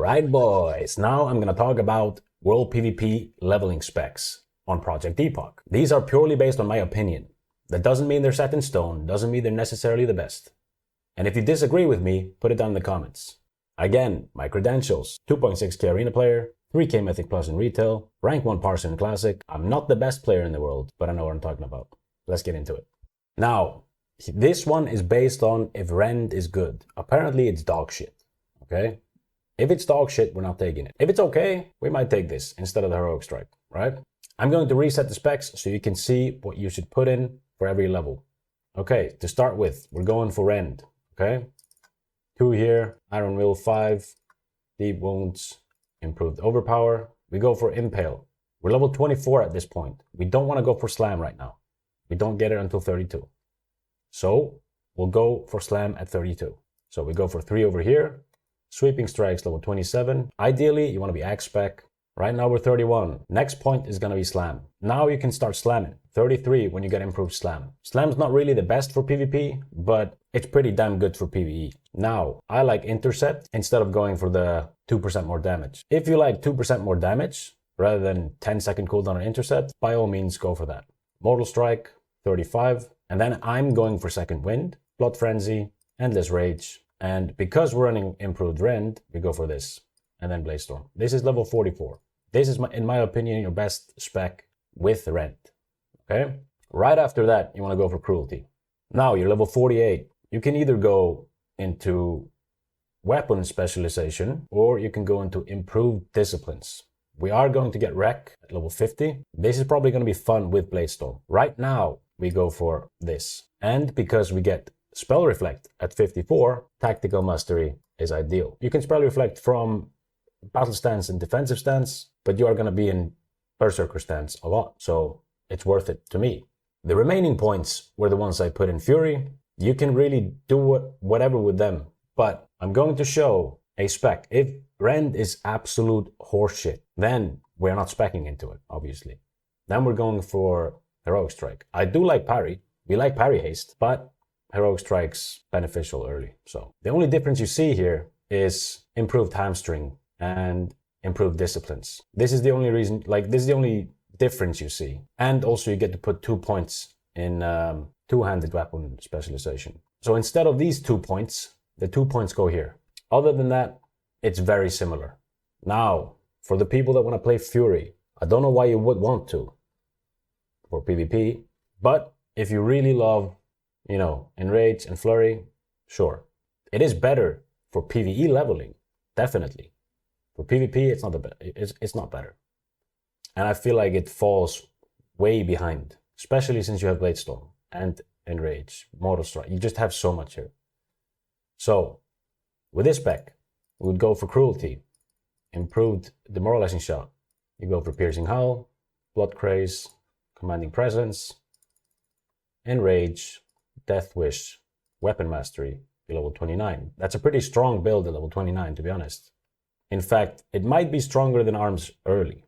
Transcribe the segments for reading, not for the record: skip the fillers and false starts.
Alright boys, now I'm gonna talk about World PvP leveling specs on Project Epoch. These are purely based on my opinion. That doesn't mean they're set in stone, doesn't mean they're necessarily the best. And if you disagree with me, put it down in the comments. Again, my credentials: 2.6k arena player, 3k mythic plus in retail, rank 1 parser in classic. I'm not the best player in the world, but I know what I'm talking about. Let's get into it. Now, this one is based on if rend is good. Apparently it's dog shit, okay? If it's dog shit, we're not taking it. If it's okay, we might take this instead of the heroic strike, right? I'm going to reset the specs so you can see what you should put in for every level. Okay, to start with, we're going for rend, okay? 2 here, iron will 5, deep wounds, improved overpower. We go for impale. We're level 24 at this point. We don't want to go for slam right now. We don't get it until 32. So we'll go for slam at 32. So we go for 3 over here. Sweeping strikes level 27. Ideally, you want to be axe spec. Right now we're 31. Next point is going to be slam. Now you can start slamming. 33 when you get improved slam. Slam's not really the best for PvP, but it's pretty damn good for PvE. Now, I like intercept instead of going for the 2% more damage. If you like 2% more damage rather than 10-second cooldown on intercept, by all means go for that. Mortal strike, 35. And then I'm going for second wind, blood frenzy, endless rage. And because we're running improved rend, we go for this. And then blaze storm. This is level 44. This is, in my opinion, your best spec with rend. Okay? Right after that, you want to go for cruelty. Now you're level 48. You can either go into weapon specialization or you can go into improved disciplines. We are going to get wreck at level 50. This is probably going to be fun with blaze storm. Right now, we go for this. And because we get spell reflect at 54, tactical mastery is ideal. You can spell reflect from battle stance and defensive stance, but you are going to be in berserker stance a lot, so it's worth it to me. The remaining points were the ones I put in fury. You can really do whatever with them, but I'm going to show a spec. If rend is absolute horseshit, then we're not speccing into it, obviously. Then we're going for heroic strike. I do like parry. We like parry haste, but heroic strike's beneficial early. So the only difference you see here is improved hamstring and improved disciplines. This is the only reason, this is the only difference you see. And also you get to put 2 points in two-handed weapon specialization. So instead of these 2 points, the 2 points go here. Other than that, it's very similar. Now, for the people that want to play Fury, I don't know why you would want to for PvP, but if you really love, Enrage and Flurry, sure. It is better for PvE leveling, definitely. For PvP, it's not better. And I feel like it falls way behind, especially since you have Blade Storm and Enrage, Mortal Strike. You just have so much here. So, with this spec, we would go for Cruelty, improved Demoralizing Shot. You go for Piercing Howl, Blood Craze, Commanding Presence, Enrage, Death Wish, Weapon Mastery, level 29. That's a pretty strong build at level 29, to be honest. In fact, it might be stronger than Arms early.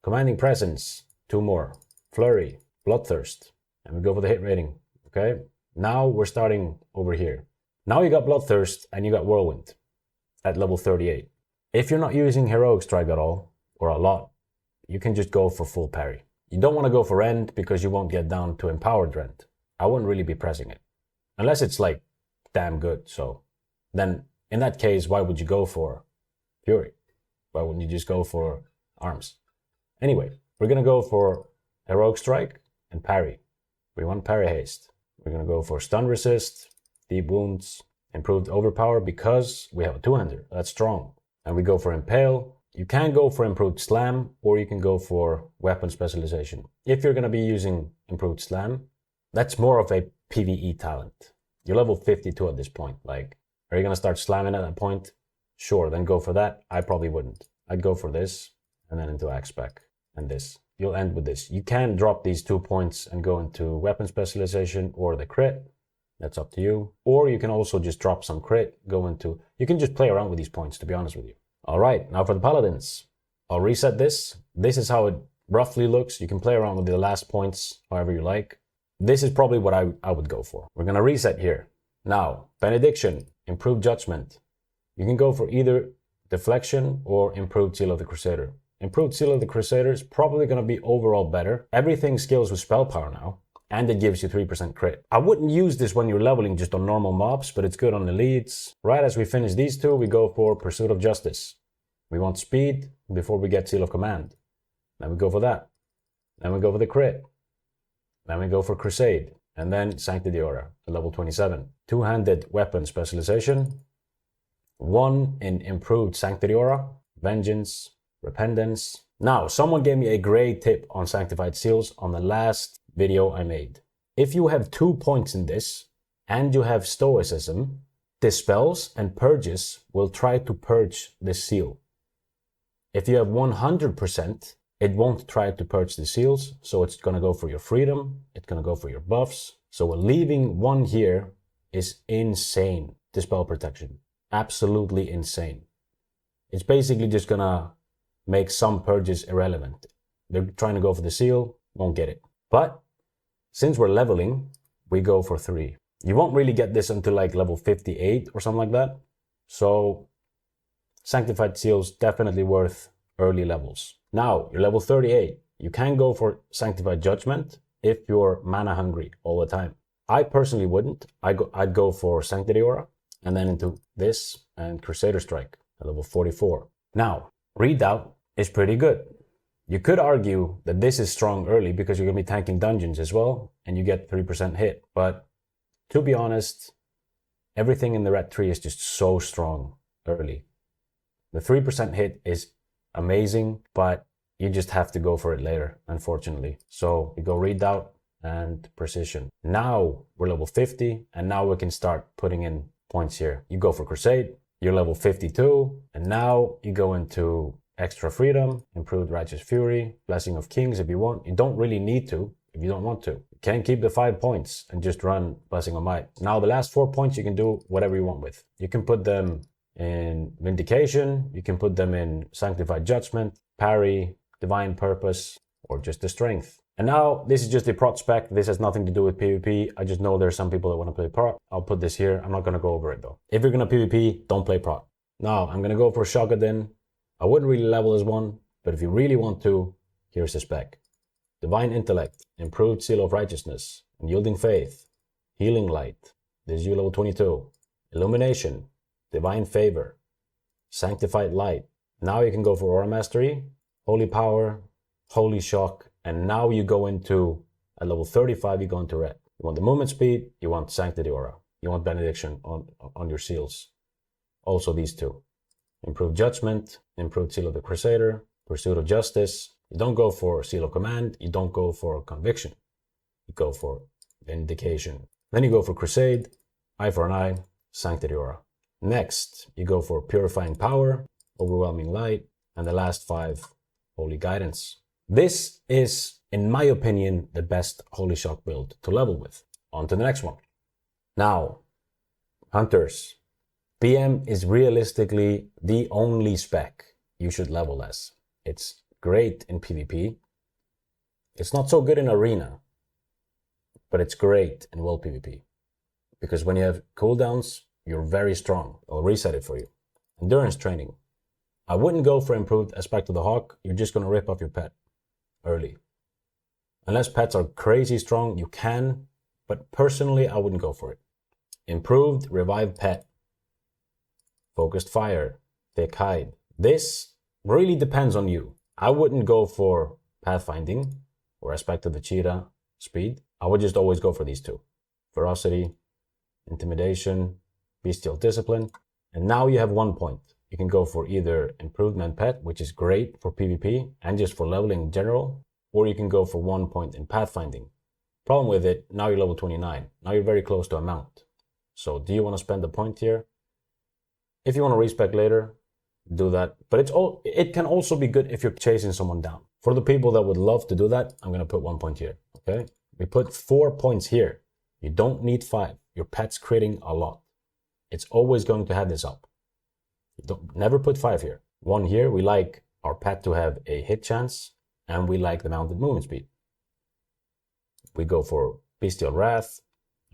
Commanding Presence, 2 more. Flurry, Bloodthirst, and we go for the hit rating, okay? Now we're starting over here. Now you got Bloodthirst and you got Whirlwind at level 38. If you're not using Heroic Strike at all, or a lot, you can just go for full parry. You don't want to go for Rend because you won't get down to Empowered Rend. I wouldn't really be pressing it. Unless it's damn good, so. Then, in that case, why would you go for Fury? Why wouldn't you just go for Arms? Anyway, we're going to go for Heroic Strike and Parry. We want Parry Haste. We're going to go for Stun Resist, Deep Wounds, Improved Overpower because we have a 2-hander. That's strong. And we go for Impale. You can go for Improved Slam or you can go for Weapon Specialization. If you're going to be using Improved Slam, that's more of a PvE talent. You're level 52 at this point. Are you going to start slamming at that point? Sure, then go for that. I probably wouldn't. I'd go for this and then into Axe Spec and this. You'll end with this. You can drop these 2 points and go into Weapon Specialization or the crit. That's up to you. Or you can also just drop some crit, you can just play around with these points, to be honest with you. All right, now for the Paladins. I'll reset this. This is how it roughly looks. You can play around with the last points however you like. This is probably what I would go for. We're going to reset here. Now, Benediction, Improved Judgment. You can go for either Deflection or improved Seal of the Crusader. Improved Seal of the Crusader is probably going to be overall better. Everything scales with spell power now, and it gives you 3% crit. I wouldn't use this when you're leveling just on normal mobs, but it's good on elites. Right as we finish these two, we go for Pursuit of Justice. We want speed before we get Seal of Command. Then we go for that. Then we go for the crit. Then we go for Crusade. And then Sanctity Aura at level 27. Two-handed weapon specialization. 1 in improved Sanctity Aura, Vengeance, Repentance. Now, someone gave me a great tip on Sanctified Seals on the last video I made. If you have 2 points in this, and you have Stoicism, Dispels and Purges will try to purge this seal. If you have 100%, it won't try to purge the seals, so it's going to go for your freedom, it's going to go for your buffs. So leaving 1 here is insane. Dispel protection. Absolutely insane. It's basically just going to make some purges irrelevant. They're trying to go for the seal, won't get it. But since we're leveling, we go for 3. You won't really get this until like level 58 or something like that. So Sanctified Seals definitely worth early levels. Now, you're level 38. You can go for Sanctified Judgment if you're mana hungry all the time. I personally wouldn't. I'd go for Sanctity Aura and then into this and Crusader Strike at level 44. Now, Redoubt is pretty good. You could argue that this is strong early because you're going to be tanking dungeons as well and you get 3% hit. But to be honest, everything in the red tree is just so strong early. The 3% hit is amazing, but you just have to go for it later, unfortunately. So we go Redoubt and Precision. Now we're level 50, and now we can start putting in points here. You go for Crusade, you're level 52, and now you go into Extra Freedom, Improved Righteous Fury, Blessing of Kings if you want. You don't really need to if you don't want to. You can keep the 5 points and just run Blessing of Might. Now the last 4 points you can do whatever you want with. You can put them in Vindication, you can put them in Sanctified Judgment, Parry, Divine Purpose, or just the Strength. And now this is just a prot spec. This has nothing to do with PvP. I just know there's some people that want to play prot. I'll put this here. I'm not going to go over it though. If you're going to PvP, don't play prot. Now I'm going to go for Shagadin. I wouldn't really level as one, but if you really want to, here's the spec. Divine Intellect, Improved Seal of Righteousness, Unyielding Faith, Healing Light. This is you level 22. Illumination, Divine Favor, Sanctified Light. Now you can go for Aura Mastery, Holy Power, Holy Shock, and now you go into, at level 35, you go into red. You want the movement speed, you want Sanctity Aura, you want Benediction on your seals. Also these two. Improved Judgment, Improved Seal of the Crusader, Pursuit of Justice. You don't go for Seal of Command, you don't go for Conviction. You go for Vindication. Then you go for Crusade, Eye for an Eye, Sanctity Aura. Next, you go for Purifying Power, Overwhelming Light, and the last 5, Holy Guidance. This is, in my opinion, the best Holy Shock build to level with. On to the next one. Now, Hunters. PM is realistically the only spec you should level as. It's great in PvP. It's not so good in Arena, but it's great in World PvP. Because when you have cooldowns, you're very strong. I'll reset it for you. Endurance training. I wouldn't go for improved Aspect of the Hawk. You're just going to rip off your pet early. Unless pets are crazy strong, you can, but personally, I wouldn't go for it. Improved Revive Pet. Focused Fire. Thick Hide. This really depends on you. I wouldn't go for Pathfinding or Aspect of the Cheetah Speed. I would just always go for these two. Ferocity, Intimidation, Bestial Discipline. And now you have 1 point. You can go for either Improved Man Pet, which is great for PvP and just for leveling in general, or you can go for 1 point in Pathfinding. Problem with it, now you're level 29. Now you're very close to a mount. So do you want to spend a point here? If you want to respec later, do that. But it can also be good if you're chasing someone down. For the people that would love to do that, I'm going to put 1 point here. Okay? We put 4 points here. You don't need 5. Your pet's critting a lot. It's always going to have this up. Never put 5 here. 1 here, we like our pet to have a hit chance, and we like the mounted movement speed. We go for Bestial Wrath.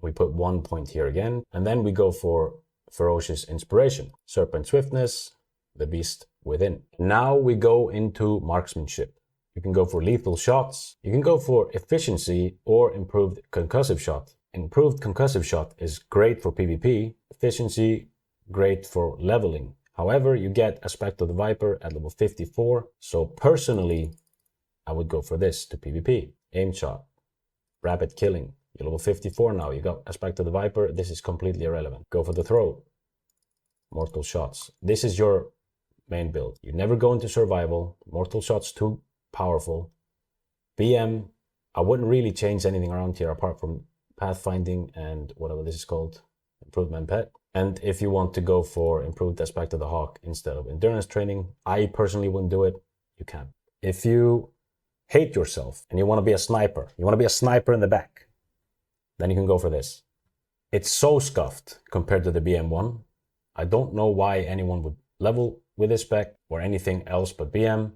We put 1 point here again, and then we go for Ferocious Inspiration, Serpent Swiftness, the beast within. Now we go into marksmanship. You can go for lethal shots, you can go for efficiency or improved concussive shot. Improved concussive shot is great for PvP, efficiency great for leveling. However, you get Aspect of the Viper at level 54, so personally I would go for this to PvP. Aim shot, rapid killing. You're level 54 now, you got Aspect of the Viper, this is completely irrelevant. Go for the throat, mortal shots. This is your main build. You never go into survival, mortal shots too powerful. BM, I wouldn't really change anything around here apart from pathfinding and whatever this is called, improved man pet. And if you want to go for improved Aspect of the Hawk instead of endurance training, I personally wouldn't do it. You can. If you hate yourself and you want to be a sniper, you want to be a sniper in the back, then you can go for this. It's so scuffed compared to the BM1. I don't know why anyone would level with this spec or anything else but BM,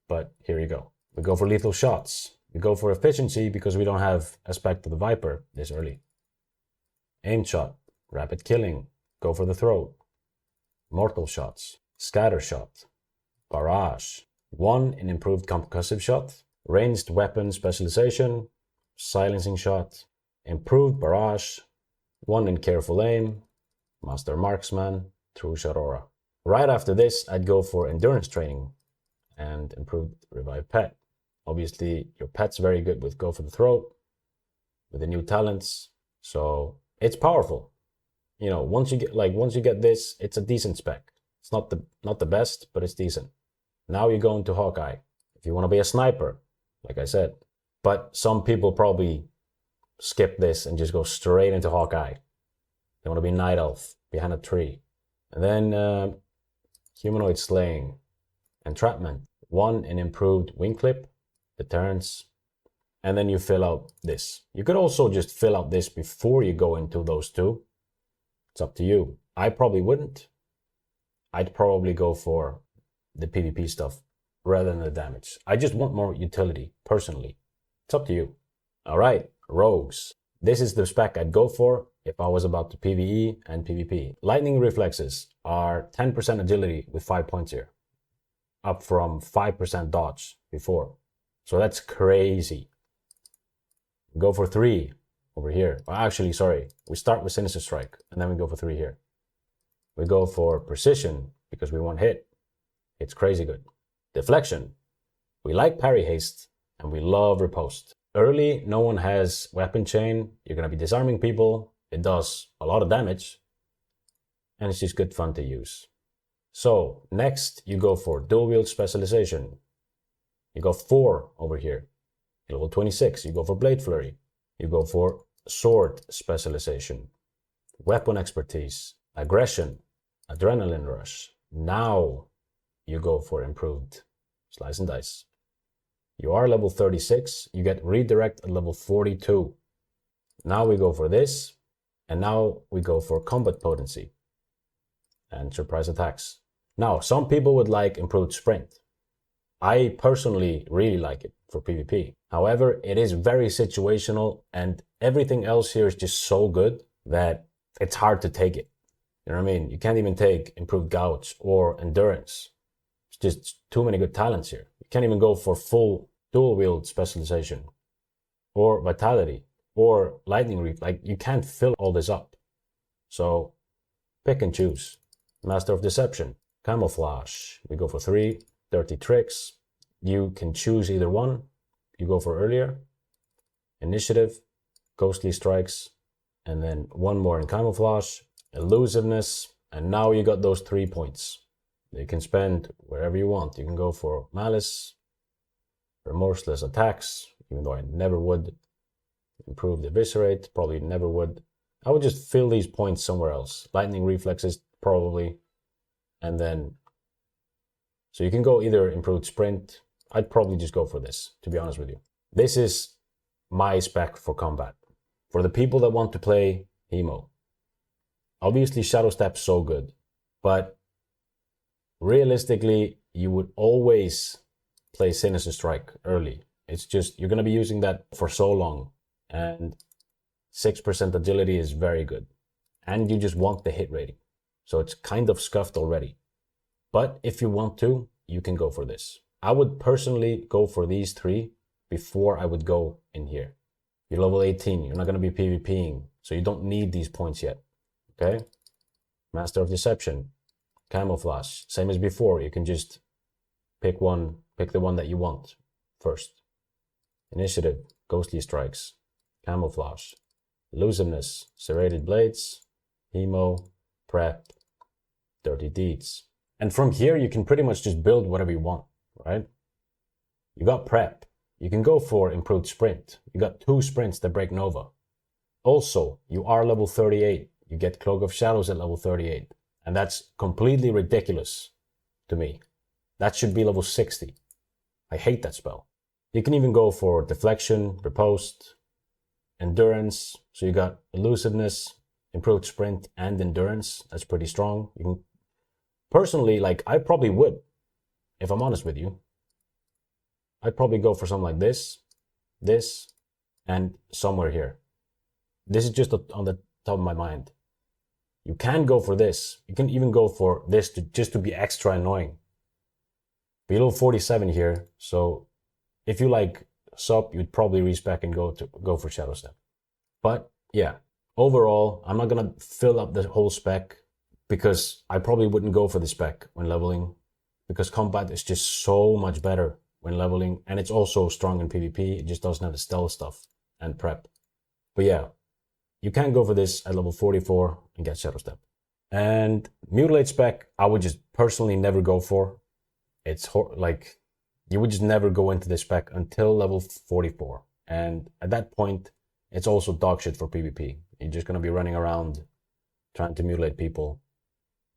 but here you go. We go for lethal shots. We go for efficiency because we don't have Aspect of the Viper this early. Aim shot, rapid killing, go for the throat. Mortal shots, scatter shot, barrage. 1 in improved concussive shot, ranged weapon specialization, silencing shot, improved barrage, 1 in careful aim, master marksman, true shot aura. Right after this, I'd go for endurance training and improved revive pet. Obviously, your pet's very good with go for the throat, with the new talents, so it's powerful. You know, once you get this, it's a decent spec. It's not the best, but it's decent. Now you go into Hawkeye. If you want to be a sniper, like I said, but some people probably skip this and just go straight into Hawkeye. They want to be Night Elf behind a tree. And then humanoid slaying, entrapment, 1 in improved wing clip, deterrence, and then you fill out this. You could also just fill out this before you go into those two. It's up to you. I probably wouldn't. I'd probably go for the PvP stuff rather than the damage. I just want more utility, personally. It's up to you. All right, rogues. This is the spec I'd go for if I was about to PvE and PvP. Lightning reflexes are 10% agility with 5 points here, up from 5% dodge before. So that's crazy. Go for 3 over here. Well, actually, sorry. We start with Sinister Strike, and then we go for 3 here. We go for precision, because we want hit. It's crazy good. Deflection. We like parry haste, and we love riposte. Early, no one has weapon chain. You're going to be disarming people. It does a lot of damage, and it's just good fun to use. So, next, you go for dual wield specialization. You go 4 over here. Level 26, you go for Blade Flurry. You go for sword specialization, weapon expertise, aggression, adrenaline rush. Now you go for improved slice and dice. You are level 36, you get redirect at level 42. Now we go for this, and now we go for combat potency and surprise attacks. Now, some people would like improved sprint. I personally really like it for PvP. However, it is very situational, and everything else here is just so good that it's hard to take it. You know what I mean? You can't even take improved gouge or endurance. It's just too many good talents here. You can't even go for full dual wield specialization or vitality or lightning reef. Like, you can't fill all this up. So pick and choose. Master of Deception, camouflage. We go for 3. Dirty tricks. You can choose either one. You go for earlier. Initiative, ghostly strikes, and then 1 more in camouflage, elusiveness, and now you got those 3 points. You can spend wherever you want. You can go for malice, remorseless attacks, even though I never would. Improve the eviscerate, probably never would. I would just fill these points somewhere else. Lightning reflexes, probably, and then so you can go either improved sprint. I'd probably just go for this, to be honest with you. This is my spec for combat. For the people that want to play Hemo. Obviously, Shadow Step's so good, but realistically, you would always play Sinister Strike early. It's just, you're going to be using that for so long, and 6% agility is very good. And you just want the hit rating. So it's kind of scuffed already. But if you want to, you can go for this. I would personally go for these 3 before I would go in here. You're level 18, you're not going to be PvPing, so you don't need these points yet. Okay? Master of Deception, Camouflage, same as before. You can just pick the one that you want first. Initiative, Ghostly Strikes, Camouflage, Elusiveness, Serrated Blades, Hemo, Prep, Dirty Deeds. And from here, you can pretty much just build whatever you want, right? You got Prep. You can go for Improved Sprint. You got 2 sprints that break Nova. Also, you are level 38. You get Cloak of Shadows at level 38. And that's completely ridiculous to me. That should be level 60. I hate that spell. You can even go for Deflection, Riposte, Endurance. So you got Elusiveness, Improved Sprint, and Endurance. That's pretty strong. You can, personally, like, I probably would, if I'm honest with you. I'd probably go for something like this, and somewhere here. This is just on the top of my mind. You can go for this. You can even go for this just to be extra annoying. Below 47 here, so if you like sup, you'd probably respec and go for Shadow Step. But yeah, overall, I'm not gonna fill up the whole spec because I probably wouldn't go for the spec when leveling, because combat is just so much better when leveling, and it's also strong in PvP. It just doesn't have the stealth stuff and prep. But yeah, you can go for this at level 44 and get Shadow Step. And Mutilate spec, I would just personally never go for. It's like, you would just never go into this spec until level 44. And at that point, it's also dog shit for PvP. You're just going to be running around trying to mutilate people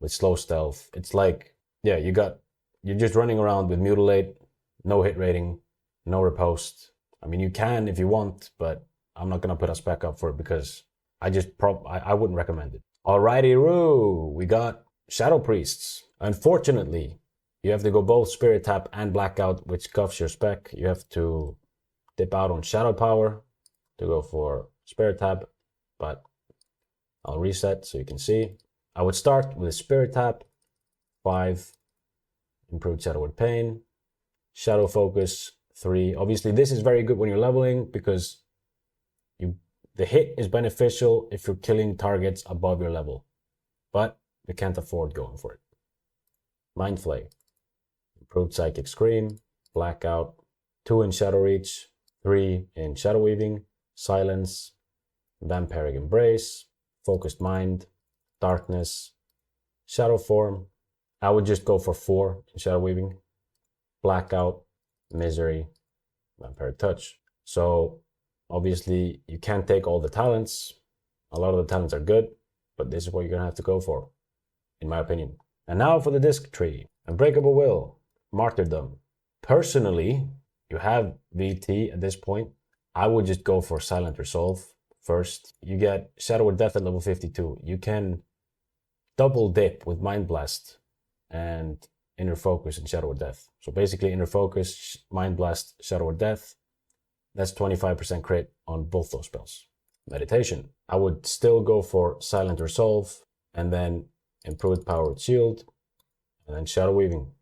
with slow stealth. It's like, yeah, you're just running around with Mutilate, no hit rating, no riposte. I mean, you can if you want, but I'm not going to put a spec up for it because I wouldn't recommend it. Alrighty-roo, we got Shadow Priests. Unfortunately, you have to go both Spirit Tap and Blackout, which cuffs your spec. You have to dip out on Shadow Power to go for Spirit Tap, but I'll reset so you can see. I would start with a Spirit Tap, 5, Improved Shadow Word Pain, Shadow Focus, 3. Obviously, this is very good when you're leveling because the hit is beneficial if you're killing targets above your level, but you can't afford going for it. Mind Flay, Improved Psychic Scream, Blackout, 2 in Shadow Reach, 3 in Shadow Weaving, Silence, Vampiric Embrace, Focused Mind, Darkness, Shadow Form. I would just go for 4 in Shadow Weaving, Blackout, Misery, Vampiric Touch. So obviously you can't take all the talents. A lot of the talents are good, but this is what you're gonna have to go for, in my opinion. And now for the disc tree. Unbreakable Will, Martyrdom. Personally, you have VT at this point. I would just go for Silent Resolve first. You get Shadow Word Death at level 52. You can double dip with Mind Blast and Inner Focus and Shadow Word Death. So basically Inner Focus, Mind Blast, Shadow Word Death. That's 25% crit on both those spells. Meditation. I would still go for Silent Resolve and then Improved Powered Shield and then Shadow Weaving.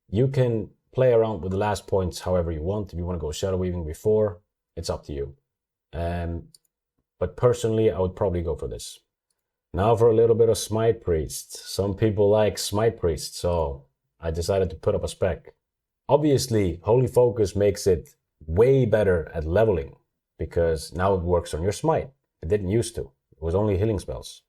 You can play around with the last points however you want. If you want to go Shadow Weaving before, it's up to you. But personally, I would probably go for this. Now for a little bit of Smite Priest. Some people like Smite Priest, so I decided to put up a spec. Obviously, Holy Focus makes it way better at leveling because now it works on your smite. It didn't used to. It was only healing spells.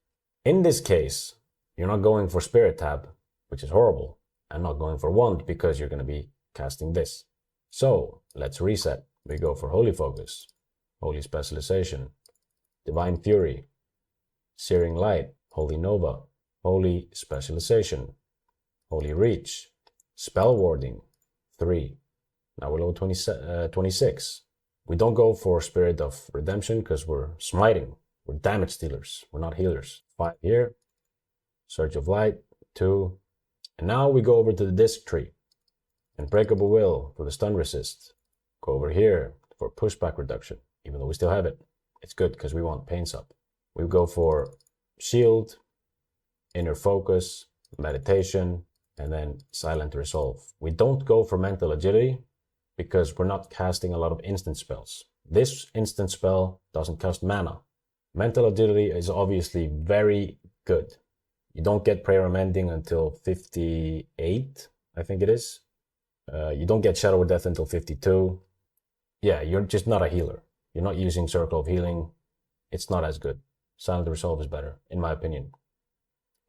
In this case, you're not going for Spirit Tab, which is horrible, and not going for Wand because you're going to be casting this. So let's reset. We go for Holy Focus, Holy Specialization, Divine Fury, Searing Light, Holy Nova, Holy Specialization, Holy Reach, Spell Warding, 3. Now we're level 26. We don't go for Spirit of Redemption because we're smiting. We're damage dealers. We're not healers. 5 here. Surge of Light, 2. And now we go over to the disc tree. Unbreakable Will for the stun resist. Go over here for pushback reduction. Even though we still have it, it's good because we want pain sup. We go for Shield, Inner Focus, Meditation, and then Silent Resolve. We don't go for Mental Agility because we're not casting a lot of instant spells. This instant spell doesn't cost mana. Mental Agility is obviously very good. You don't get Prayer of Mending until 58, I think it is. You don't get Shadow of Death until 52. Yeah, you're just not a healer. You're not using Circle of Healing. It's not as good. Silent Resolve is better, in my opinion.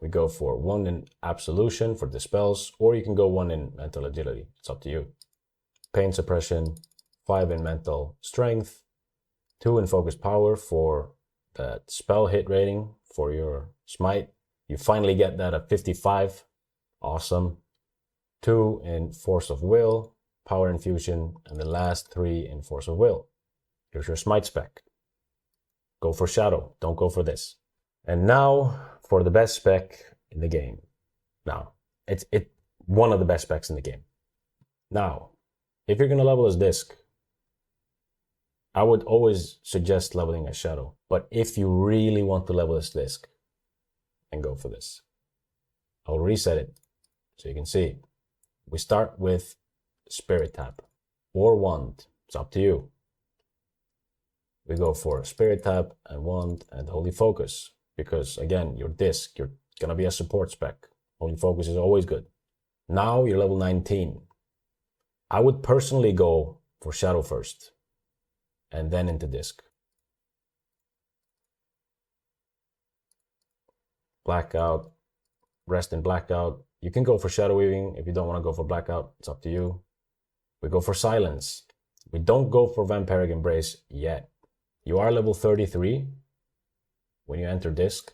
We go for 1 in Absolution for the spells, or you can go 1 in Mental Agility. It's up to you. Pain Suppression, 5 in Mental Strength, 2 in Focus Power for that spell hit rating for your Smite. You finally get that at 55. Awesome. 2 in Force of Will, Power Infusion, and the last 3 in Force of Will. Here's your Smite spec. Go for Shadow, don't go for this. And now for the best spec in the game. Now, it's one of the best specs in the game. Now, if you're gonna level as Disc, I would always suggest leveling as Shadow. But if you really want to level as Disc, then go for this. I'll reset it so you can see. We start with Spirit Tap or Wand. It's up to you. We go for Spirit Tap and Wand and Holy Focus because, again, your Disc, you're going to be a support spec. Holy Focus is always good. Now you're level 19. I would personally go for Shadow first and then into Disc. Blackout, rest in Blackout. You can go for Shadow Weaving if you don't want to go for Blackout. It's up to you. We go for Silence. We don't go for Vampiric Embrace yet. You are level 33 when you enter Disc.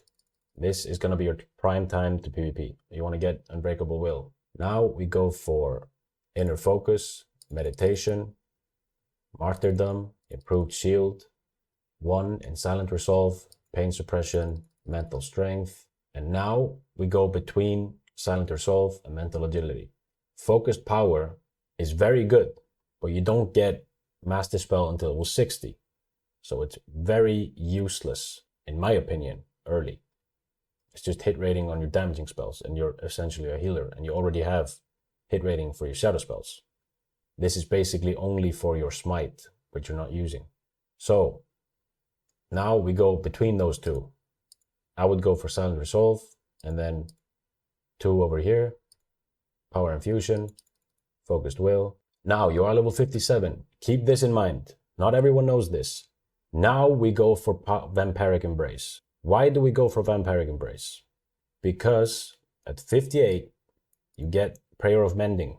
This is going to be your prime time to PvP. You want to get Unbreakable Will. Now we go for Inner Focus, Meditation, Martyrdom, Improved Shield, 1 in Silent Resolve, Pain Suppression, Mental Strength. And now we go between Silent Resolve and Mental Agility. Focused Power is very good, but you don't get Master Spell until level 60. So it's very useless, in my opinion, early. It's just hit rating on your damaging spells, and you're essentially a healer, and you already have hit rating for your shadow spells. This is basically only for your Smite, which you're not using. So now we go between those two. I would go for Silent Resolve, and then 2 over here, Power Infusion, Focused Will. Now you are level 57. Keep this in mind. Not everyone knows this. Now we go for Vampiric Embrace. Why do we go for Vampiric Embrace? Because at 58, you get Prayer of Mending.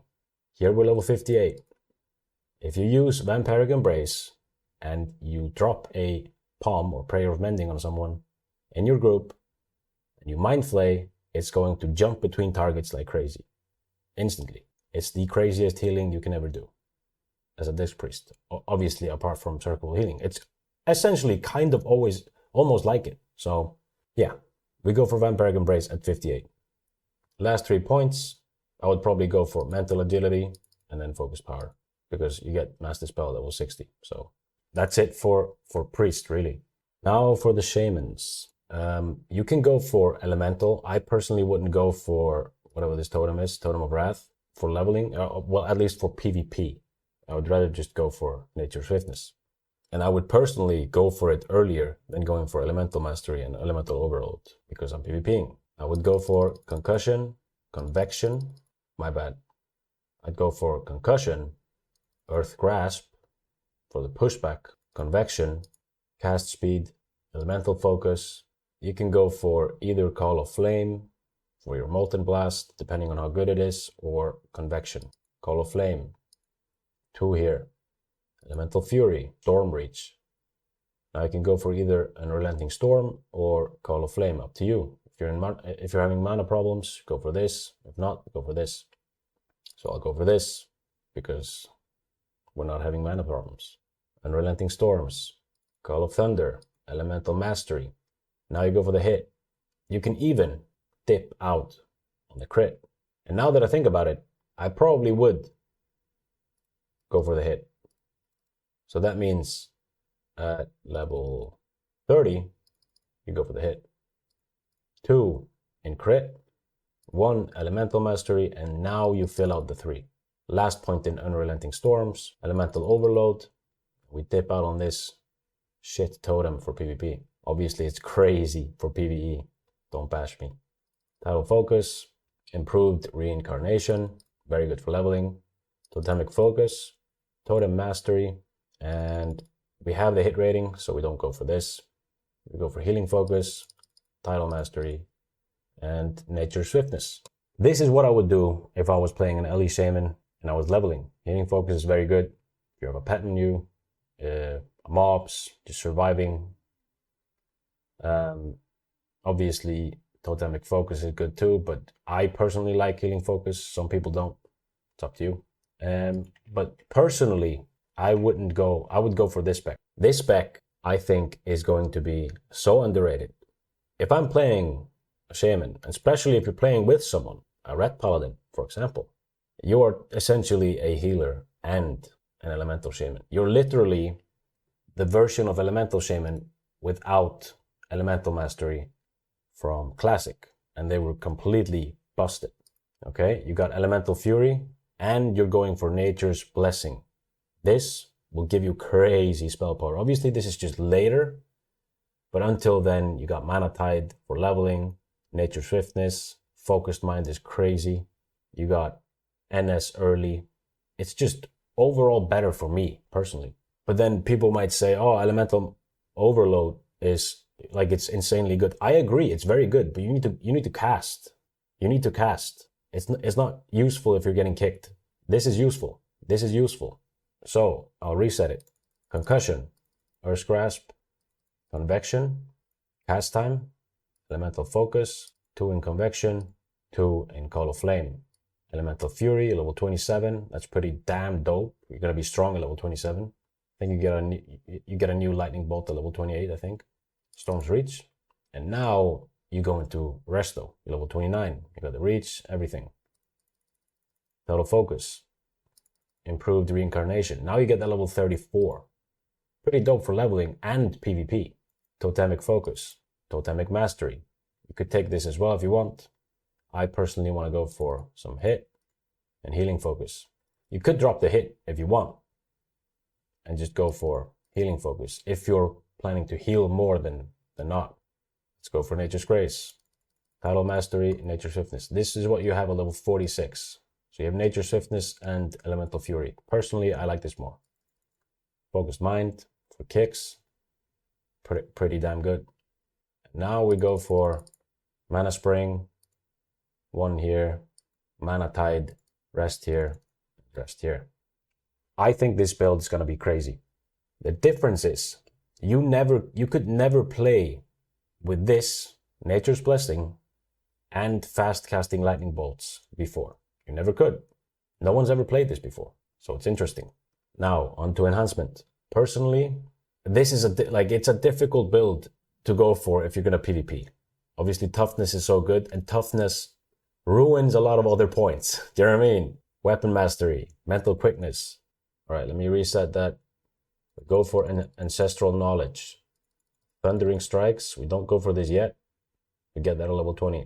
Here we're level 58. If you use Vampiric Embrace and you drop a Palm or Prayer of Mending on someone in your group and you Mind Flay, it's going to jump between targets like crazy. Instantly. It's the craziest healing you can ever do as a Disc Priest. Obviously, apart from Circle Healing. It's essentially kind of almost like it. So, yeah, we go for Vampiric Embrace at 58. Last 3 points, I would probably go for Mental Agility and then Focus Power because you get Master Spell level 60. So that's it for Priest, really. Now for the Shamans. You can go for Elemental. I personally wouldn't go for whatever this totem is, Totem of Wrath, for leveling. Well, at least for PvP. I would rather just go for Nature Swiftness. And I would personally go for it earlier than going for Elemental Mastery and Elemental Overload because I'm PvPing. I would go for Concussion, Convection, my bad. I'd go for Concussion, Earth Grasp for the pushback, Convection, Cast Speed, Elemental Focus. You can go for either Call of Flame for your Molten Blast, depending on how good it is, or Convection. Call of Flame, 2 here. Elemental Fury, Storm Reach. Now you can go for either Unrelenting Storm or Call of Flame, up to you. If you're having mana problems, go for this. If not, go for this. So I'll go for this because we're not having mana problems. Unrelenting Storms, Call of Thunder, Elemental Mastery. Now you go for the hit. You can even dip out on the crit. And now that I think about it, I probably would go for the hit. So that means at level 30, you go for the hit. 2 in crit, 1 elemental mastery, and now you fill out the 3. Last point in Unrelenting Storms, elemental overload. We dip out on this shit totem for PvP. Obviously it's crazy for PvE. Don't bash me. Tidal focus, improved reincarnation, very good for leveling. Totemic focus, totem mastery, and we have the hit rating, so we don't go for this. We go for healing focus, tidal mastery, and nature swiftness. This is what I would do if I was playing an LE Shaman and I was leveling. Healing focus is very good. If you have a pet in you, mobs, just surviving. Obviously, totemic focus is good too, but I personally like healing focus. Some people don't. It's up to you. But personally, I would go for this spec. This spec, I think, is going to be so underrated. If I'm playing a Shaman, especially if you're playing with someone, a Red Paladin, for example, you are essentially a healer and an Elemental Shaman. You're literally the version of Elemental Shaman without Elemental Mastery from Classic, and they were completely busted. Okay, you got Elemental Fury, and you're going for Nature's Blessing. This will give you crazy spell power. Obviously, this is just later, but until then, you got Mana Tide for leveling, Nature Swiftness, Focused Mind is crazy. You got NS early. It's just overall better for me, personally. But then people might say, oh, Elemental Overload is like, it's insanely good. I agree, it's very good, but you need to cast. You need to cast. It's not useful if you're getting kicked. This is useful. This is useful. So I'll reset it. Concussion, Earth's Grasp, Convection, Cast Time, Elemental Focus, 2 in Convection, 2 in Call of Flame. Elemental Fury, level 27. That's pretty damn dope. You're gonna be strong at level 27. I think you get a new Lightning Bolt at level 28, I think. Storm's Reach. And now you go into Resto, level 29. You got the Reach, everything. Total Focus. Improved Reincarnation. Now you get the level 34. Pretty dope for leveling and PvP. Totemic Focus. Totemic Mastery. You could take this as well if you want. I personally want to go for some hit and healing focus. You could drop the hit if you want and just go for healing focus if you're planning to heal more than not. Let's go for Nature's Grace. Tidal Mastery, Nature Swiftness. This is what you have at level 46. So you have Nature Swiftness and Elemental Fury. Personally, I like this more. Focused Mind for kicks. Pretty damn good. Now we go for Mana Spring. 1 here. Mana Tide. Rest here. Rest here. I think this build is going to be crazy. The difference is you could never play with this Nature's Blessing and fast casting lightning bolts before. You never could. No one's ever played this before. So it's interesting. Now on to enhancement. Personally, this is it's a difficult build to go for if you're going to PvP. Obviously toughness is so good, and toughness ruins a lot of other points. Do you know what I mean? Weapon mastery, mental quickness. All right, let me reset that. Go for an ancestral knowledge. Thundering strikes, we don't go for this yet. We get that at level 20.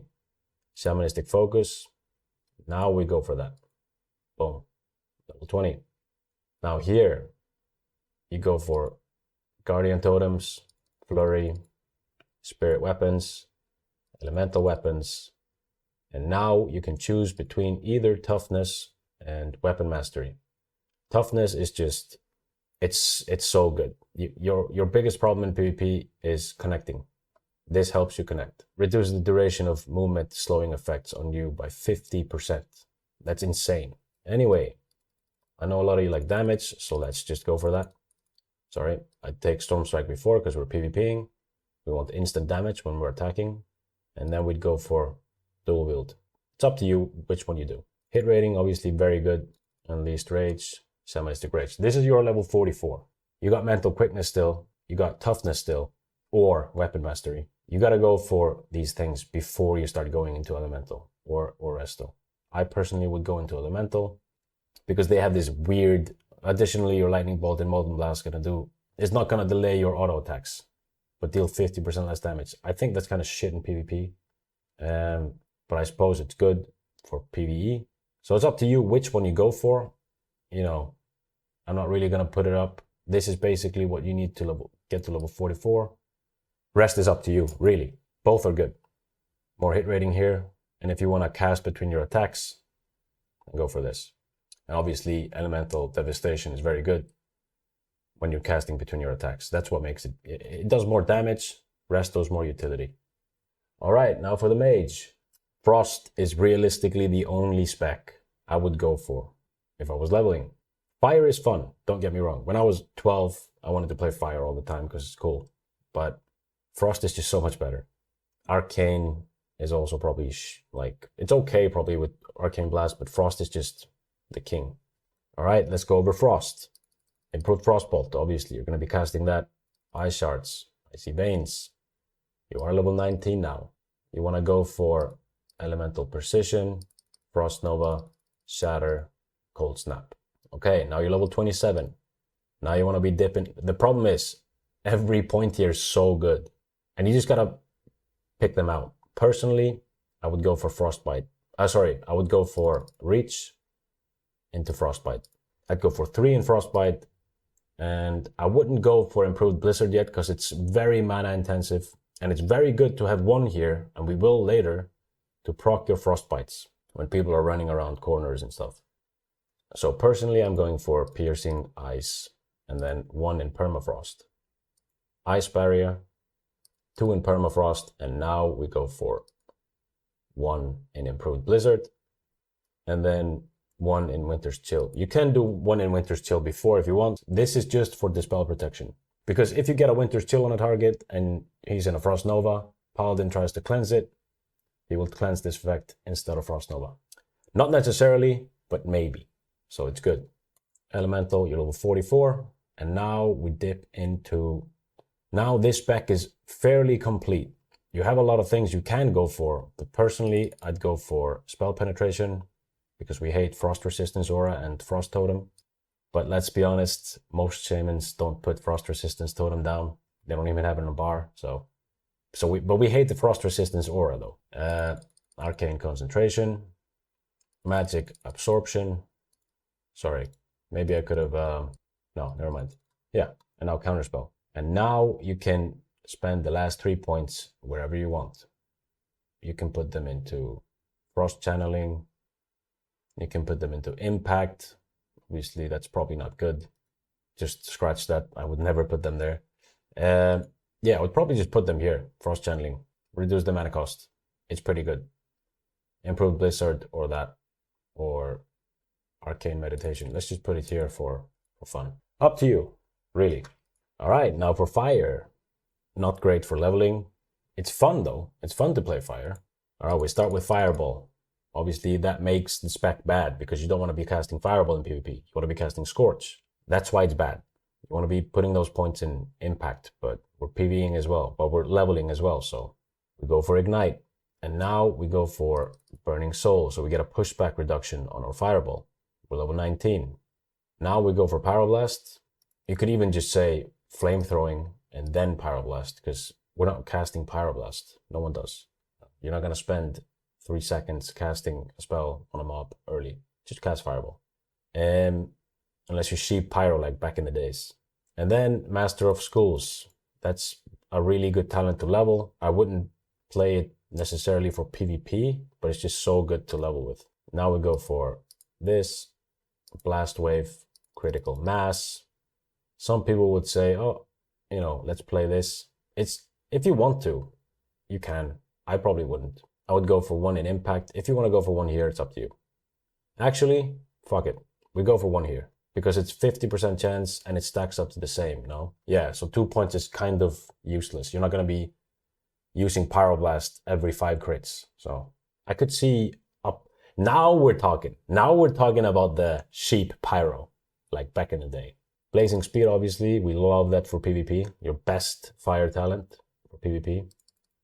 Shamanistic focus. Now we go for that. Boom. Level 20. Now here, you go for guardian totems, flurry, spirit weapons, elemental weapons, and now you can choose between either toughness and weapon mastery. Toughness is just, it's so good. Your biggest problem in PvP is connecting. This helps you connect. Reduce the duration of movement slowing effects on you by 50%. That's insane. Anyway, I know a lot of you like damage, so let's just go for that. Sorry, I take Storm Strike before because we're PvPing. We want instant damage when we're attacking. And then we'd go for dual wield. It's up to you which one you do. Hit rating, obviously very good. Unleashed Rage, Shamanistic Rage. This is your level 44. You got mental quickness still. You got toughness still. Or weapon mastery. You got to go for these things before you start going into elemental or resto. I personally would go into elemental because they have this weird, additionally your lightning bolt and molten blast is not going to delay your auto attacks, but deal 50% less damage. I think that's kind of shit in PvP. but I suppose it's good for PvE. So it's up to you which one you go for. You know, I'm not really going to put it up. This is basically what you need to get to level 44. Rest is up to you, really. Both are good. More hit rating here. And if you want to cast between your attacks, go for this. And obviously, Elemental Devastation is very good when you're casting between your attacks. That's what makes it. It does more damage. Rest does more utility. All right, now for the Mage. Frost is realistically the only spec I would go for if I was leveling. Fire is fun, don't get me wrong. When I was 12, I wanted to play Fire all the time because it's cool. But Frost is just so much better. Arcane is also probably it's okay probably with Arcane Blast, but Frost is just the king. All right, let's go over Frost. Improved Frostbolt, obviously. You're going to be casting that. Eye Shards, Icy Veins. You are level 19 now. You want to go for Elemental Precision, Frost Nova, Shatter, Cold Snap. Okay, now you're level 27. Now you want to be dipping. The problem is, every point here is so good. And you just got to pick them out. Personally, I would go for Frostbite. I would go for Reach into Frostbite. I'd go for 3 in Frostbite. And I wouldn't go for Improved Blizzard yet because it's very mana intensive. And it's very good to have 1 here, and we will later, to proc your Frostbites when people are running around corners and stuff. So personally, I'm going for Piercing Ice and then 1 in Permafrost. Ice Barrier, 2 in Permafrost, and now we go for 1 in Improved Blizzard and then 1 in Winter's Chill. You can do 1 in Winter's Chill before if you want. This is just for Dispel Protection. Because if you get a Winter's Chill on a target and he's in a Frost Nova, Paladin tries to cleanse it, he will cleanse this effect instead of Frost Nova. Not necessarily, but maybe. So it's good. Elemental, you're level 44. And now we dip into... Now this spec is fairly complete. You have a lot of things you can go for, but personally, I'd go for Spell Penetration because we hate Frost Resistance Aura and Frost Totem. But let's be honest, most Shamans don't put Frost Resistance Totem down. They don't even have it in a bar, but we hate the Frost Resistance Aura though. Arcane Concentration, Magic Absorption. Sorry, maybe I could have, no, never mind. Yeah, and now Counterspell. And now you can spend the last 3 points wherever you want. You can put them into Frost Channeling. You can put them into Impact. Obviously, that's probably not good. Just scratch that. I would never put them there. Yeah, I would probably just put them here. Frost Channeling. Reduce the mana cost. It's pretty good. Improved Blizzard or that. Or Arcane Meditation. Let's just put it here for fun. Up to you, really. All right, now for Fire. Not great for leveling. It's fun though. It's fun to play Fire. All right, we start with Fireball. Obviously, that makes the spec bad because you don't want to be casting Fireball in PvP. You want to be casting Scorch. That's why it's bad. You want to be putting those points in Impact, but we're PvEing as well, but we're leveling as well. So we go for Ignite. And now we go for Burning Soul. So we get a pushback reduction on our Fireball. We're level 19. Now we go for Pyroblast. You could even just say Flamethrowing and then Pyroblast because we're not casting Pyroblast. No one does. You're not going to spend 3 seconds casting a spell on a mob early. Just cast Fireball. Unless you sheep Pyro like back in the days. And then Master of Schools. That's a really good talent to level. I wouldn't play it necessarily for PvP, but it's just so good to level with. Now we go for this. Blast Wave, Critical Mass. Some people would say, oh, let's play this. If you want to, you can. I probably wouldn't. I would go for 1 in Impact. If you want to go for 1 here, it's up to you. Actually, fuck it. We go for 1 here because it's 50% chance and it stacks up to the same, no? Yeah, so 2 points is kind of useless. You're not going to be using Pyroblast every 5 crits. So I could see up. Now we're talking. Now we're talking about the sheep Pyro, like back in the day. Blazing Speed, obviously. We love that for PvP. Your best fire talent for PvP.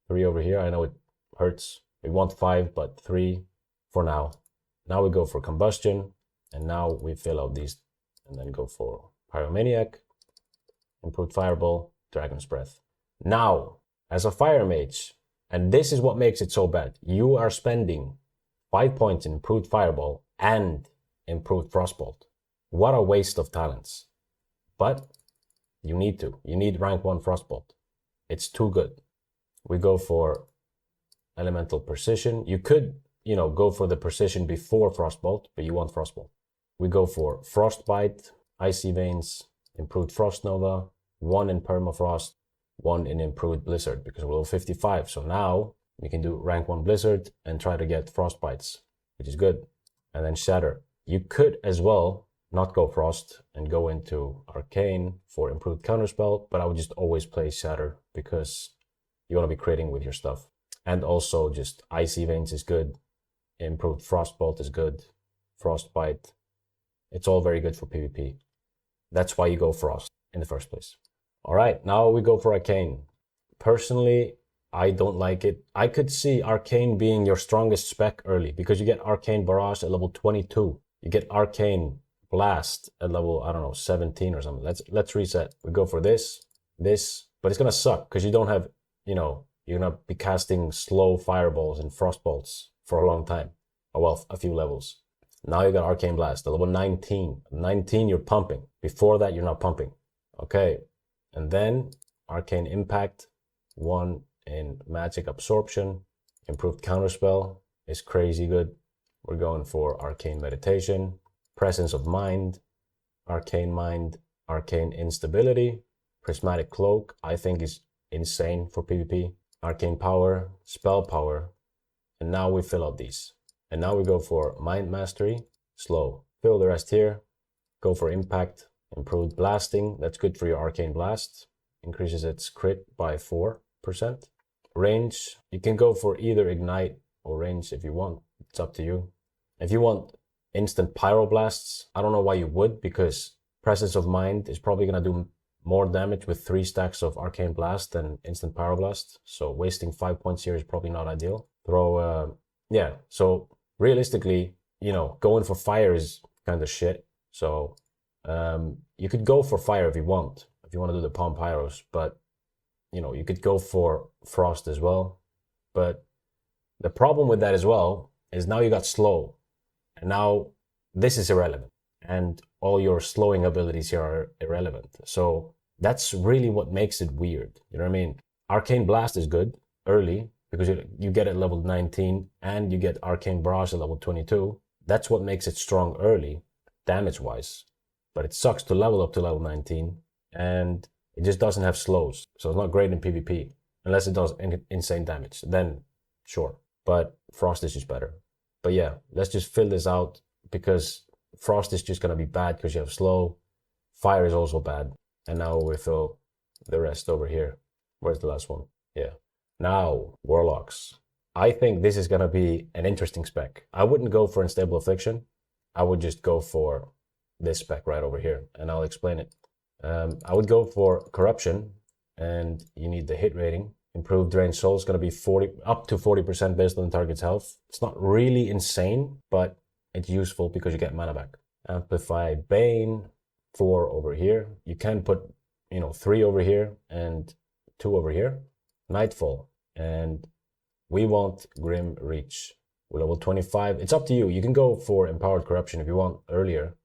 3 over here. I know it hurts. We want 5, but 3 for now. Now we go for Combustion. And now we fill out these and then go for Pyromaniac, Improved Fireball, Dragon's Breath. Now, as a Fire Mage, And this is what makes it so bad. You are spending 5 points in improved Fireball and improved Frostbolt. What a waste of talents. But you need to. You need rank 1 Frostbolt. It's too good. We go for Elemental Precision. You could, go for the Precision before Frostbolt, but you want Frostbolt. We go for Frostbite, Icy Veins, improved Frost Nova, 1 in Permafrost, 1 in improved Blizzard, because we're level 55. So now we can do rank 1 Blizzard and try to get Frostbites, which is good. And then Shatter. You could as well not go Frost and go into Arcane for improved Counterspell, but I would just always play Shatter because you want to be critting with your stuff. And also just Icy Veins is good, improved Frostbolt is good, Frostbite. It's all very good for PvP. That's why you go Frost in the first place. All right, now we go for Arcane. Personally, I don't like it. I could see Arcane being your strongest spec early because you get Arcane Barrage at level 22. You get Arcane Blast at level, 17 or something. Let's reset. We go for this, but it's gonna suck because you don't have, you're gonna be casting slow fireballs and frostbolts for a long time. Oh, well, a few levels. Now you got Arcane Blast, at level 19. 19, you're pumping. Before that, you're not pumping. Okay, and then Arcane Impact, 1 in Magic Absorption. Improved Counterspell is crazy good. We're going for Arcane Meditation, Presence of Mind, Arcane Instability, Prismatic Cloak, I think is insane for PvP. Arcane Power, Spell Power, and now we fill out these. And now we go for Mind Mastery, slow. Fill the rest here. Go for Impact, improved Blasting. That's good for your Arcane Blast. Increases its crit by 4%. Range, you can go for either Ignite or Range if you want. It's up to you. If you want instant Pyroblasts, I don't know why you would, because Presence of Mind is probably going to do more damage with 3 stacks of Arcane Blast than instant Pyroblast. So wasting 5 points here is probably not ideal. So realistically, going for fire is kind of shit. So you could go for fire if you want to do the Palm Pyros, but you could go for frost as well. But the problem with that as well is now you got slow, and now this is irrelevant, and all your slowing abilities here are irrelevant. So that's really what makes it weird. You know what I mean? Arcane Blast is good early because you get it level 19 and you get Arcane Barrage at level 22. That's what makes it strong early, damage-wise. But it sucks to level up to level 19, and it just doesn't have slows. So it's not great in PvP, unless it does insane damage. Then, sure. But Frost is just better. But yeah, let's just fill this out, because Frost is just going to be bad because you have slow. Fire is also bad. And now we fill the rest over here. Where's the last one? Yeah. Now, Warlocks. I think this is going to be an interesting spec. I wouldn't go for Unstable Affliction. I would just go for this spec right over here, and I'll explain it. I would go for Corruption, and you need the hit rating. Improved Drained Soul is going to be up to 40% based on the target's health. It's not really insane, but it's useful because you get mana back. Amplify Bane, 4 over here. You can put, 3 over here and 2 over here. Nightfall, and we want Grim Reach. We're level 25. It's up to you. You can go for Empowered Corruption if you want earlier,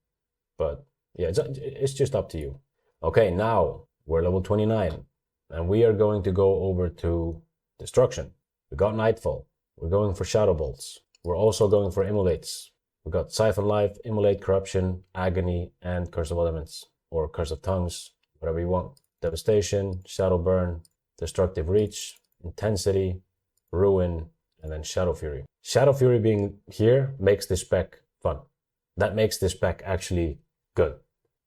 but yeah, it's just up to you. Okay, now we're level 29, and we are going to go over to Destruction. We got Nightfall. We're going for Shadow Bolts. We're also going for Immolates. We got Siphon Life, Immolate, Corruption, Agony, and Curse of Elements, or Curse of Tongues, whatever you want. Devastation, Shadow Burn, Destructive Reach, Intensity, Ruin, and then Shadow Fury. Shadow Fury being here makes this spec fun. That makes this spec actually good.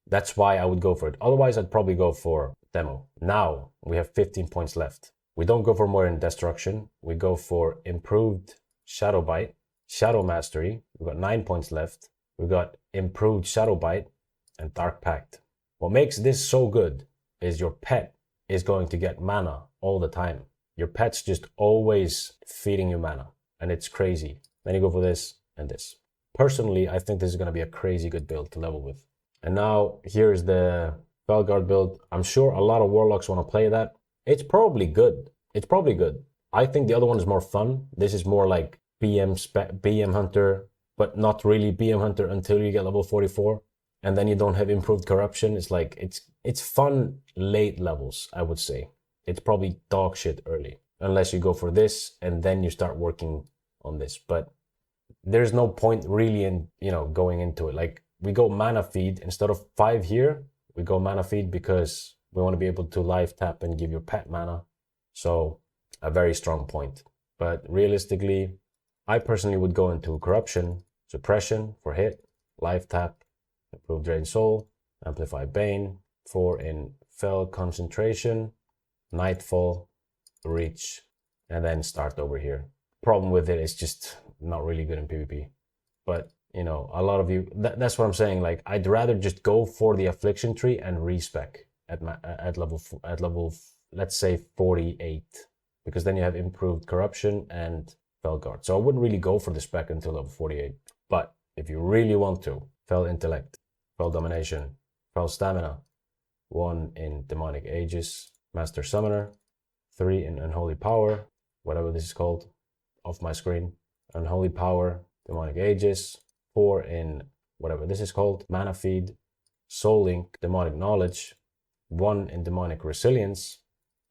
That's why I would go for it. Otherwise, I'd probably go for Demo. Now, we have 15 points left. We don't go for more in Destruction. We go for Improved Shadow Bite, Shadow Mastery. We've got 9 points left. We've got Improved Shadow Bite and Dark Pact. What makes this so good is your pet is going to get mana all the time. Your pet's just always feeding you mana, and it's crazy. Then you go for this and this. Personally, I think this is going to be a crazy good build to level with. And now here's the Felguard build. I'm sure a lot of Warlocks want to play that. It's probably good. I think the other one is more fun. This is more like BM Hunter, but not really BM Hunter until you get level 44. And then you don't have improved corruption. It's like, it's fun late levels, I would say. It's probably dog shit early, unless you go for this and then you start working on this. But there's no point really in, going into it. Like, we go mana feed instead of 5 here. We go mana feed because we want to be able to live tap and give your pet mana. So a very strong point. But realistically, I personally would go into corruption, suppression for hit, live tap, improve drain soul, amplify bane, 4 in fell concentration, nightfall, reach, and then start over here. Problem with it is just not really good in PvP. But a lot of you, that's what I'm saying. Like, I'd rather just go for the affliction tree and respec at level, let's say 48, because then you have improved corruption and fell guard. So I wouldn't really go for the spec until level 48. But if you really want to, fell intellect, fell domination, fell stamina, 1 in demonic aegis, master summoner, 3 in unholy power, whatever this is called, off my screen, unholy power, demonic aegis, 4 in whatever this is called, mana feed, soul link, demonic knowledge, 1 in demonic resilience,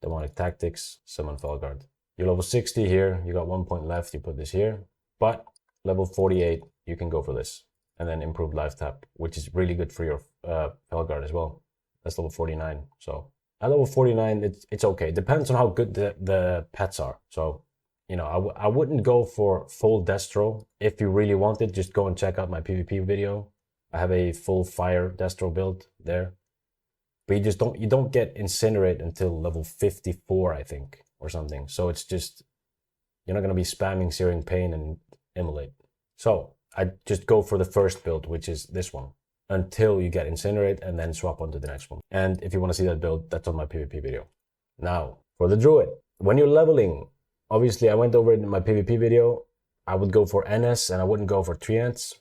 demonic tactics, summon Felguard. You're level 60 here, you got 1 point left, you put this here, but level 48, you can go for this. And then improved life tap, which is really good for your Felguard as well. That's level 49. So at level 49, it's okay. It depends on how good the pets are. So, I wouldn't go for full Destro. If you really want it, just go and check out my PvP video. I have a full fire Destro build there. But you don't get Incinerate until level 54, I think, or something. So it's just, you're not going to be spamming Searing Pain and Immolate. So I just go for the first build, which is this one, until you get Incinerate and then swap onto the next one. And if you want to see that build, that's on my PvP video. Now, for the Druid, when you're leveling, obviously I went over it in my PvP video, I would go for NS and I wouldn't go for Treants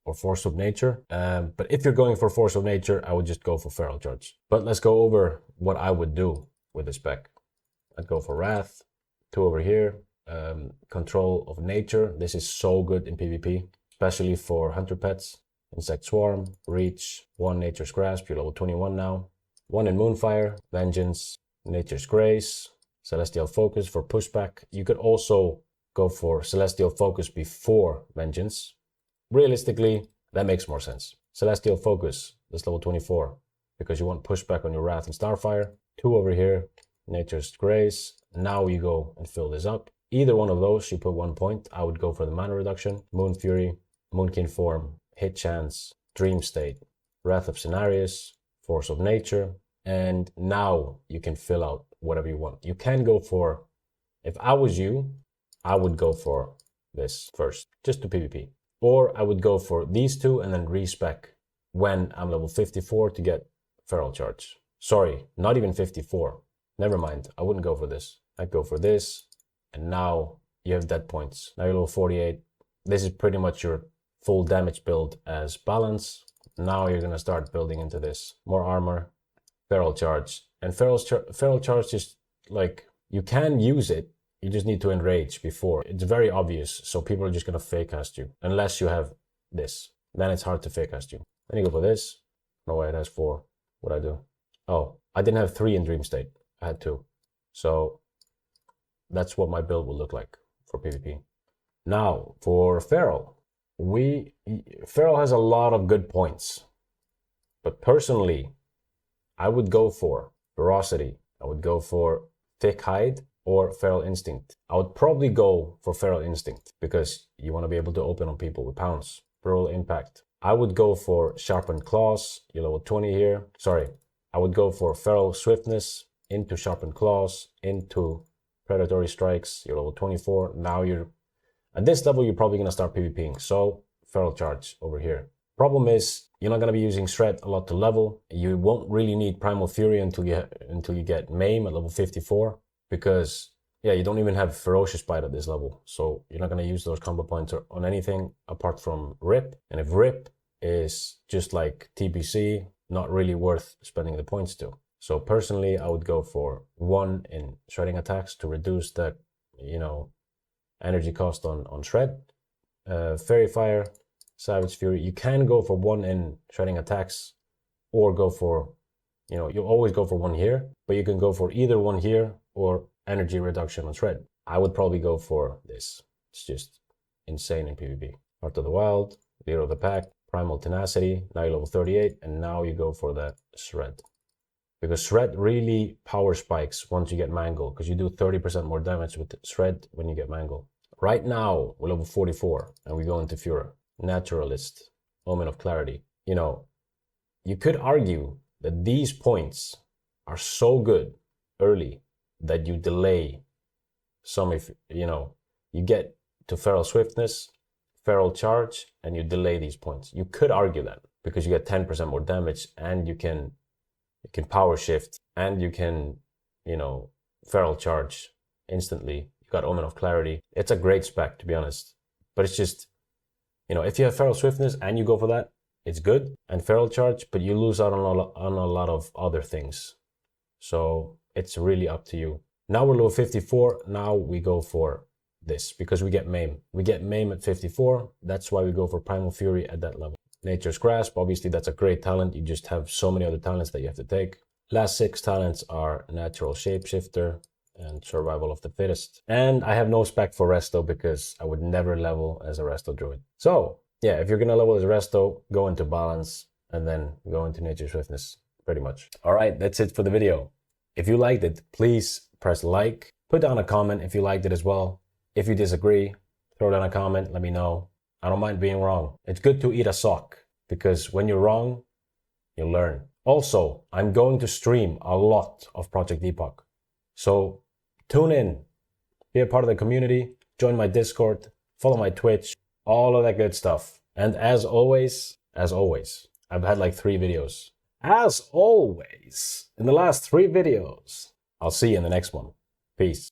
or Force of Nature. But if you're going for Force of Nature, I would just go for Feral Charge. But let's go over what I would do with the spec. I'd go for Wrath, 2 over here, Control of Nature. This is so good in PvP, especially for Hunter Pets. Insect Swarm, Reach, 1 Nature's Grasp, you're level 21 now. 1 in Moonfire, Vengeance, Nature's Grace, Celestial Focus for pushback. You could also go for Celestial Focus before Vengeance. Realistically, that makes more sense. Celestial Focus, that's level 24, because you want pushback on your Wrath and Starfire. 2 over here, Nature's Grace. Now you go and fill this up. Either one of those, you put 1 point. I would go for the mana reduction. Moon Fury, Moonkin Form, Hit Chance, Dream State, Wrath of Cenarius, Force of Nature, and now you can fill out whatever you want. You can go for, if I was you, I would go for this first, just to PvP. Or I would go for these 2 and then respec when I'm level 54 to get Feral Charge. Sorry, not even 54. Never mind, I wouldn't go for this. I'd go for this, and now you have dead points. Now you're level 48. This is pretty much your full damage build as balance. Now you're gonna start building into this. More armor, Feral Charge. And Feral Charge is like, you can use it, you just need to enrage before. It's very obvious, so people are just gonna fake cast you. Unless you have this. Then it's hard to fake cast you. Then you go for this. No way, it has 4. What'd I do? Oh, I didn't have 3 in Dream State. I had 2. So that's what my build will look like for PvP. Now, for Feral. Feral has a lot of good points. But personally, I would go for Ferocity. I would go for Thick Hide or Feral Instinct. I would probably go for Feral Instinct because you want to be able to open on people with Pounce. Brutal Impact. I would go for Sharpened Claws. You're level 20 here. Sorry. I would go for Feral Swiftness into Sharpened Claws into Predatory Strikes. You're level 24. Now you're at this level, you're probably going to start PvPing. So Feral Charge over here. Problem is, you're not going to be using Shred a lot to level. You won't really need Primal Fury until you get Maim at level 54. Because, yeah, you don't even have Ferocious Bite at this level. So you're not going to use those combo points on anything apart from Rip. And if Rip is just like TPC, not really worth spending the points to. So personally, I would go for 1 in Shredding attacks to reduce the you know, energy cost on Shred. Fairy Fire, Savage Fury. You can go for one in shredding attacks, or go for, you know, you always go for one here, but you can go for either one here or energy reduction on Shred. I would probably go for this. It's just insane in PvP. Heart of the Wild, Leader of the Pack, Primal Tenacity, now you're level 38, and now you go for that Shred. Because Shred really power spikes once you get Mangle, because you do 30% more damage with Shred when you get Mangle. Right now, we're level 44, and we go into Fura. Naturalist, Omen of Clarity. You know, you could argue that these points are so good early that you delay some, if, you know, you get to Feral Swiftness, Feral Charge, and you delay these points. You could argue that, because you get 10% more damage, and you can power shift, and you can, you know, Feral Charge instantly. You got Omen of Clarity. It's a great spec, to be honest. But it's just, you know, if you have Feral Swiftness and you go for that, it's good. And Feral Charge, but you lose out on a lot of other things. So it's really up to you. Now we're level 54. Now we go for this, because we get Maim. We get Maim at 54. That's why we go for Primal Fury at that level. Nature's Grasp, obviously that's a great talent. You just have so many other talents that you have to take. Last 6 talents are Natural Shapeshifter and Survival of the Fittest. And I have no spec for Resto, because I would never level as a Resto Druid. So yeah, if you're gonna level as a Resto, go into Balance and then go into Nature Swiftness, pretty much. All right, that's it for the video. If you liked it, please press like. Put down a comment if you liked it as well. If you disagree, throw down a comment, let me know. I don't mind being wrong. It's good to eat a sock, because when you're wrong, you learn. Also, I'm going to stream a lot of Project Epoch. So tune in, be a part of the community, join my Discord, follow my Twitch, all of that good stuff. And as always, I've had like 3 videos. As always, in the last 3 videos, I'll see you in the next one. Peace.